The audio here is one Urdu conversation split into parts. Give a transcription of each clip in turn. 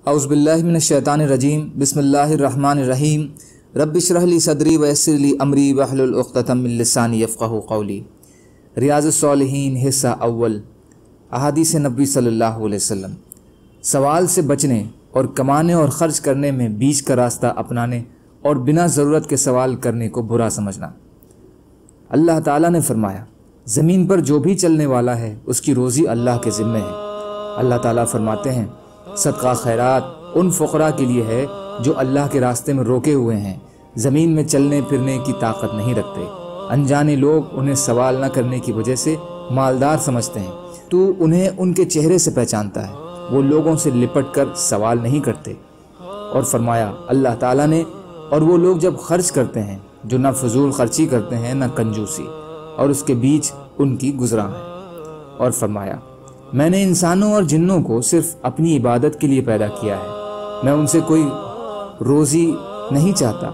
اعوذ باللہ من الشیطان الرجیم بسم اللہ الرحمن الرحیم رب اشرح لی صدری ویسر لی امری واحلل عقدۃ من لسانی یفقہوا قولی۔ ریاض الصالحین حصہ اول، احادیث نبی صلی اللہ علیہ وسلم۔ سوال سے بچنے اور کمانے اور خرچ کرنے میں بیچ کا راستہ اپنانے اور بنا ضرورت کے سوال کرنے کو برا سمجھنا۔ اللہ تعالیٰ نے فرمایا، زمین پر جو بھی چلنے والا ہے اس کی روزی اللہ کے ذمے ہے۔ اللہ تعالیٰ فرماتے ہیں، صدقہ خیرات ان فقراء کے لیے ہے جو اللہ کے راستے میں روکے ہوئے ہیں، زمین میں چلنے پھرنے کی طاقت نہیں رکھتے۔ انجانے لوگ انہیں سوال نہ کرنے کی وجہ سے مالدار سمجھتے ہیں، تو انہیں ان کے چہرے سے پہچانتا ہے، وہ لوگوں سے لپٹ کر سوال نہیں کرتے۔ اور فرمایا اللہ تعالیٰ نے، اور وہ لوگ جب خرچ کرتے ہیں جو نہ فضول خرچی کرتے ہیں نہ کنجوسی، اور اس کے بیچ ان کی گزراں ہے۔ اور فرمایا، میں نے انسانوں اور جنوں کو صرف اپنی عبادت کے لیے پیدا کیا ہے، میں ان سے کوئی روزی نہیں چاہتا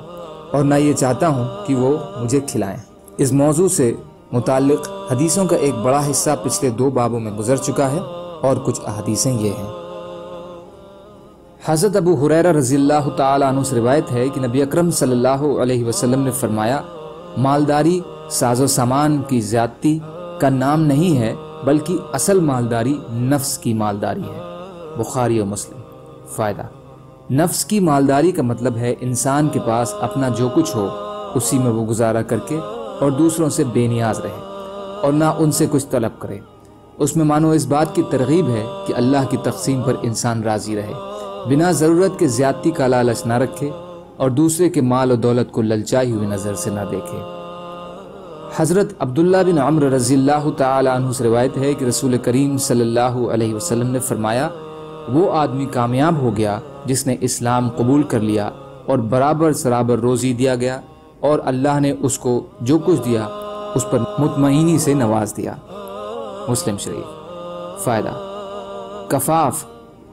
اور نہ یہ چاہتا ہوں کہ وہ مجھے کھلائیں۔ اس موضوع سے متعلق حدیثوں کا ایک بڑا حصہ پچھلے 2 بابوں میں گزر چکا ہے، اور کچھ احادیثیں یہ ہیں۔ حضرت ابو ہریرہ رضی اللہ تعالیٰ عنہ سے روایت ہے کہ نبی اکرم صلی اللہ علیہ وسلم نے فرمایا، مالداری ساز و سامان کی زیادتی کا نام نہیں ہے، بلکہ اصل مالداری نفس کی مالداری ہے۔ بخاری و مسلم۔ فائدہ: نفس کی مالداری کا مطلب ہے انسان کے پاس اپنا جو کچھ ہو اسی میں وہ گزارا کر کے اور دوسروں سے بے نیاز رہے اور نہ ان سے کچھ طلب کرے۔ اس میں مانو اس بات کی ترغیب ہے کہ اللہ کی تقسیم پر انسان راضی رہے، بنا ضرورت کے زیادتی کا لالچ نہ رکھے اور دوسرے کے مال و دولت کو للچائی ہوئی نظر سے نہ دیکھے۔ حضرت عبداللہ بن عمرو رضی اللہ تعالی عنہ سے روایت ہے کہ رسول کریم صلی اللہ علیہ وسلم نے فرمایا، وہ آدمی کامیاب ہو گیا جس نے اسلام قبول کر لیا اور برابر سرابر روزی دیا گیا، اور اللہ نے اس کو جو کچھ دیا اس پر مطمئنی سے نواز دیا۔ مسلم شریف۔ فائدہ: کفاف،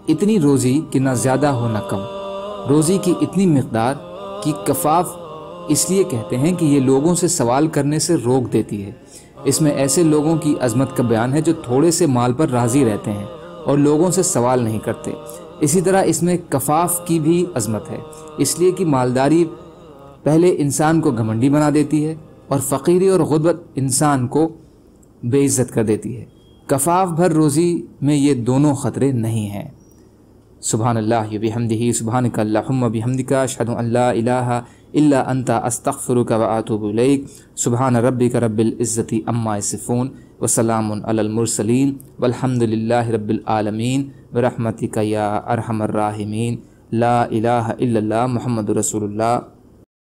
اتنی روزی کہ نہ زیادہ ہو نہ کم، روزی کی اتنی مقدار کہ کفاف اس لیے کہتے ہیں کہ یہ لوگوں سے سوال کرنے سے روک دیتی ہے۔ اس میں ایسے لوگوں کی عظمت کا بیان ہے جو تھوڑے سے مال پر راضی رہتے ہیں اور لوگوں سے سوال نہیں کرتے۔ اسی طرح اس میں کفاف کی بھی عظمت ہے، اس لیے کہ مالداری پہلے انسان کو گھمنڈی بنا دیتی ہے اور فقیری اور غربت انسان کو بے عزت کر دیتی ہے۔ کفاف بھر روزی میں یہ دونوں خطرے نہیں ہیں۔ سبحان اللہ وبحمدہ، سبحانک اللہم وبحمدک، اشہد ان لا الہ الا انت، استغفرک واتوب الیک۔ سبحان ربک رب العزۃ عما یصفون، وسلام علی المرسلین، والحمد للہ رب العالمین، برحمتک یا ارحم الراحمین۔ لا الہ الا اللہ، محمد رسول اللہ۔